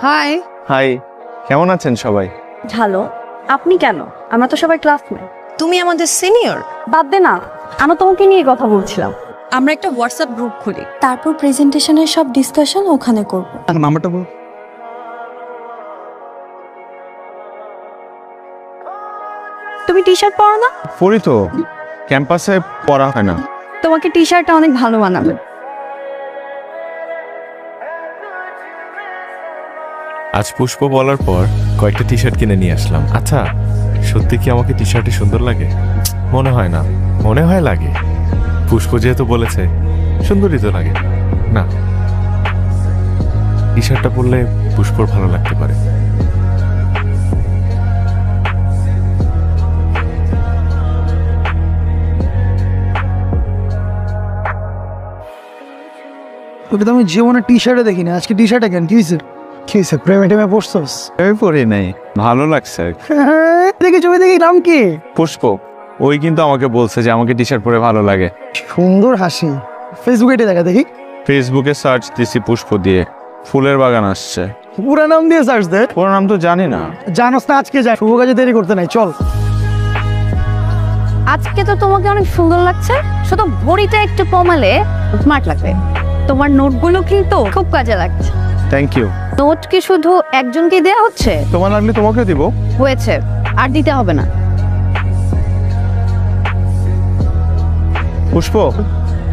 High. High, কেমন আছেন সবাই? ভালো। আপনি কেন? আমরা তো সবাই ক্লাসমেট। তুমি আমাদের সিনিয়র। বাদ দে না, আমরা তোমাকে নিয়ে কথা বলছিলাম। আমরা একটা হোয়াটসঅ্যাপ গ্রুপ খুলি, তারপর প্রেজেন্টেশনের সব ডিসকাশন ওখানে করব। নাম্বারটা বল। তুমি টি শার্ট পরো না? পরি তো, ক্যাম্পাসে পড়া হয় না। তোমাকে টি শার্টটা অনেক ভালো মানাবে। আজ পুষ্প বলার পর কয়েকটা টি শার্ট কিনে নিয়ে আসলাম। আচ্ছা, সত্যি কি আমাকে টি শার্টে সুন্দর লাগে? মনে হয় না, মনে হয় লাগে। পুষ্প যেহেতু বলেছে সুন্দরই তো লাগে না, টি শার্টটা পরলে পুষ্পর ভালো লাগতে পারে। তোকে তো আমি জীবনে টি শার্টে দেখিনি, আজকে টি শার্টে কেন? কি হয়েছে? কি হয়েছে? প্রেমে টেমে পড়ছস? আমি পড়ি নাই, ভালো লাগছে। দেখি ছবি দেখি, নাম কি? পুষ্প। ওই কিন্তু আমাকে বলছে যে আমাকে টি শার্ট পরে ভালো লাগে। সুন্দর হাসি। ফেসবুকে দেখা দেখি। ফেসবুকে সার্চ দিছি পুষ্প দিয়ে, ফুলের বাগান আসছে। পুরা নাম দিয়ে সার্চ দে। পুরো নাম তো জানি না। জানোস না, আজকে যাই, শুভ কাজে দেরি করতে নাই, চল। আজকে তো তোমাকে অনেক সুন্দর লাগছে, শুধু ভরিটা একটু কমালে স্মার্ট লাগবে। তোমার নোটগুলো কিন্তু খুব কাজে লাগছে। Thank you. নোট কি শুধু একজনকে দেয়া হচ্ছে? তোমার লাগলে তোমাকে দিব। হয়েছে, আর দিতে হবে না। পুষ্প,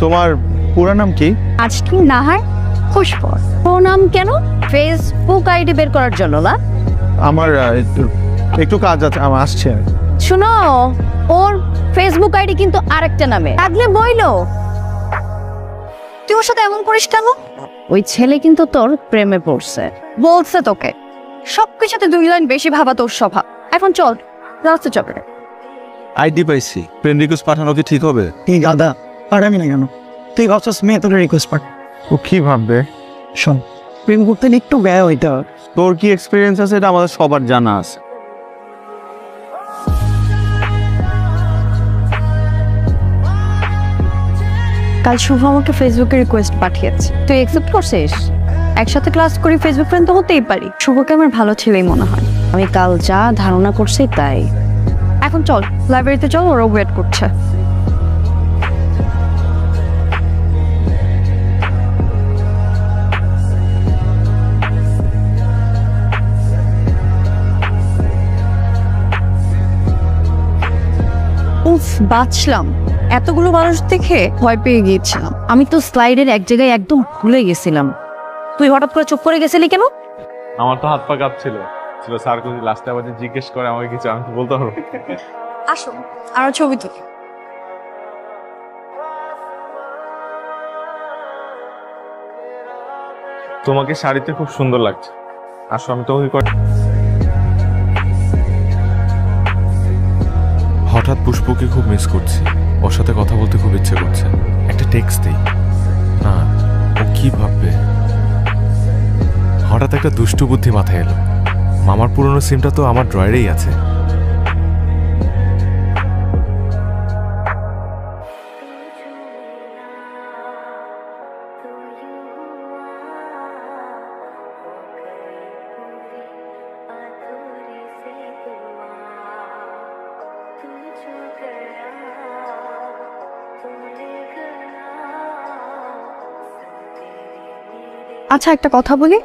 তোমার পুরো নাম কি? আজকে নাহার পুষ্প। ও নাম কেন? ফেসবুক আইডি বের করার জন্য না? আমার একটু কাজ আছে, আমার আসছে। শুনো, ওর ফেসবুক আইডি কিন্তু আরেকটা নামে। আগলে বইলো তুই ওর সাথে এমন করিস কেন? ওই ছেলে কিন্তু তোর প্রেমে পড়ছে, বলছে তোকে। সবকিছুতে 2 লাইন বেশি ভাবা তোর স্বভাব। এখন চল, রাস্তা চলে। আইডি পাইছি, ফ্রেন্ড রিকোয়েস্ট পাঠানো কি ঠিক হবে? এই গাদা, পাঠাবি না কেন? তুই ভাবছস মেয়ে তোর রিকোয়েস্ট পাঠ? ও কি ভাববে? শোন, প্রেম করতে হলে একটু ব্যয় হইতে হবে। তোর কি এক্সপিরিয়েন্স আছে এটা আমাদের সবার জানা আছে। কাল শুভ আমাকে ফেসবুকে রিকোয়েস্ট পাঠিয়েছে, তুই অ্যাকসেপ্ট করছিস? একসাথে ক্লাস করি, ফেসবুক ফ্রেন্ড তো হতেই পারি। শুভকে আমার ভালো ছেলেই মনে হয়। আমি কাল যা ধারণা করছি তাই। এখন চল, লাইব্রেরিতে চল, ওরা ওয়েট করছে। উফ, বাঁচলাম। এতগুলো মানুষ দেখে ভয় পেয়ে গিয়েছিলাম। আমি তো স্লাইডের এক জায়গায় একদম ভুলে গেছিলাম। তুই হঠাৎ করে চুপ করে গেছিলি কেন? আমার তো হাত পা কাঁপছিল। স্যার যদি লাস্টে আবার জিজ্ঞেস করে আমাকে কিছু, আমি তো বলতে পারবো। আসো, আর ছবি তুলি। তোমাকে শাড়িতে খুব সুন্দর লাগছে। আসো, আমি তো হঠাৎ পুষ্পকে খুব মিস করছি। ওর সাথে কথা বলতে খুব ইচ্ছে করছে। একটা টেক্সট দেই না, ও কি ভাববে? হঠাৎ একটা দুষ্টু বুদ্ধি মাথায় এলো। মামার পুরনো সিমটা তো আমার ড্রয়ারেই আছে। আচ্ছা, একটা কথা বলি।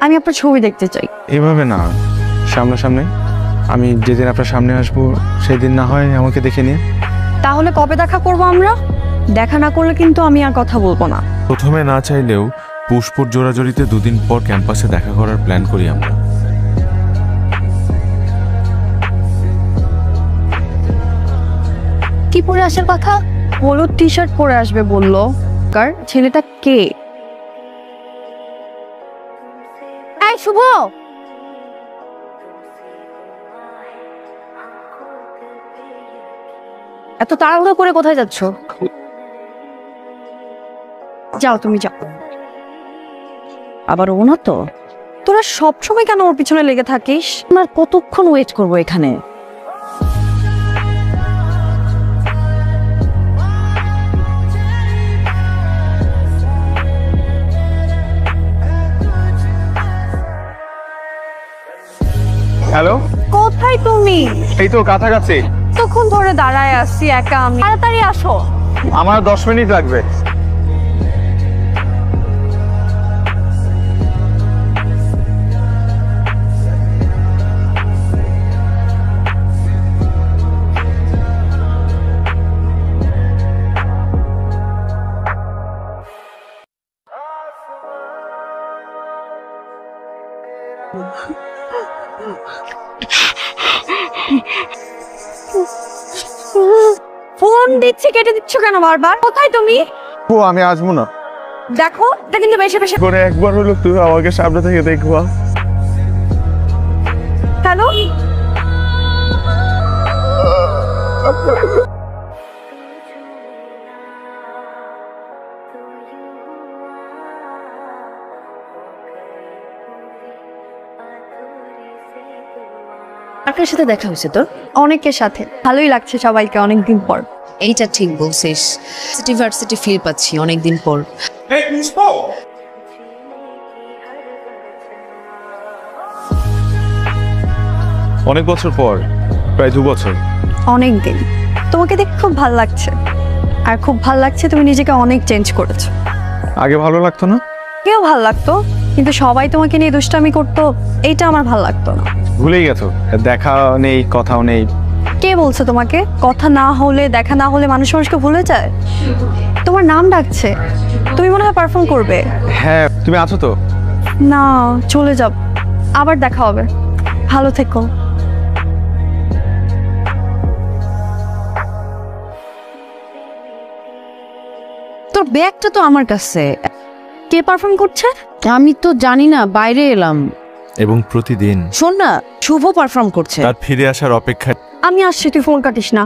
আমি আপনার ছবি দেখতে চাই। এভাবে না, সামনাসামনি। আমি যেদিন আপনার সামনে আসবো সেদিন না হয় আমাকে দেখে নিয়ে। তাহলে কবে দেখা করব আমরা? দেখা না করলে কিন্তু আমি আর কথা বলবো না। প্রথমে না চাইলেও পুষ্পর জোড়াজড়িতে 2 দিন পর ক্যাম্পাসে দেখা করার প্ল্যান করি আমরা। কি পরে আসার কথা? হলুদ টি শার্ট পরে আসবে বললো। কার ছেলেটা কে? এই শুভ, এত তাড়াহুড়ো করে কোথায় যাচ্ছ? যাও, তুমি যাও। আবার ও না তো? তোরা সবসময় কেন ওর পিছনে লেগে থাকিস? আমার কতক্ষণ ওয়েট করবো এখানে? কোথায় তুমি? এই তো কাছাকাছি। তখন ধরে দাঁড়ায় আসছি একা আমি, তাড়াতাড়ি আসো। আমার 10 মিনিট লাগবে। ফোন দিচ্ছি, কেটে দিচ্ছ কেন বারবার? কোথায় তুমি? ও আমি আসবো না। দেখো, এটা কিন্তু বেশি বেশি। করে একবার হলো তুমি আমাকে সামনে থেকে দেখবা। হ্যালো, কার সাথে দেখা হয়েছে তোর? অনেকের সাথে। ভালোই লাগছে সবাইকে অনেকদিন পর। এইটা ঠিক বলছিস, সিটি ভার্সিটি ফিল পাচ্ছি অনেকদিন পর। অনেক বছর পর, প্রায় 2 বছর। অনেক দিন। তোমাকে দেখে খুব ভালো লাগছে, আর খুব ভালো লাগছে তুমি নিজেকে অনেক চেঞ্জ করেছো। আগে ভালো লাগতো না? কেউ ভালো লাগতো, কিন্তু সবাই তোমাকে নিয়ে দুষ্টামি করতো, এইটা আমার ভালো লাগতো না। ভুলেই গেছো, দেখা নেই, কথাও নেই। কে বলছে তোমাকে? কথা না হলে, দেখা না হলে মানুষ মানুষকে ভুলে যায়? তোমার নাম ডাকছে, তুমি মনে হয় পারফর্ম করবে। হ্যাঁ, তুমি আছো তো? না, চলে যাব, আবার দেখা হবে। ভালো থেকো। তোর ব্যাগটা তো আমার কাছে। কে পারফর্ম করছে? আমি তো জানি না, বাইরে এলাম। এবং প্রতিদিন শোন না, শুভ পারফর্ম করছে। তার ফিরে আসার অপেক্ষায় আমি আসছি, তুই ফোন কাটিস না।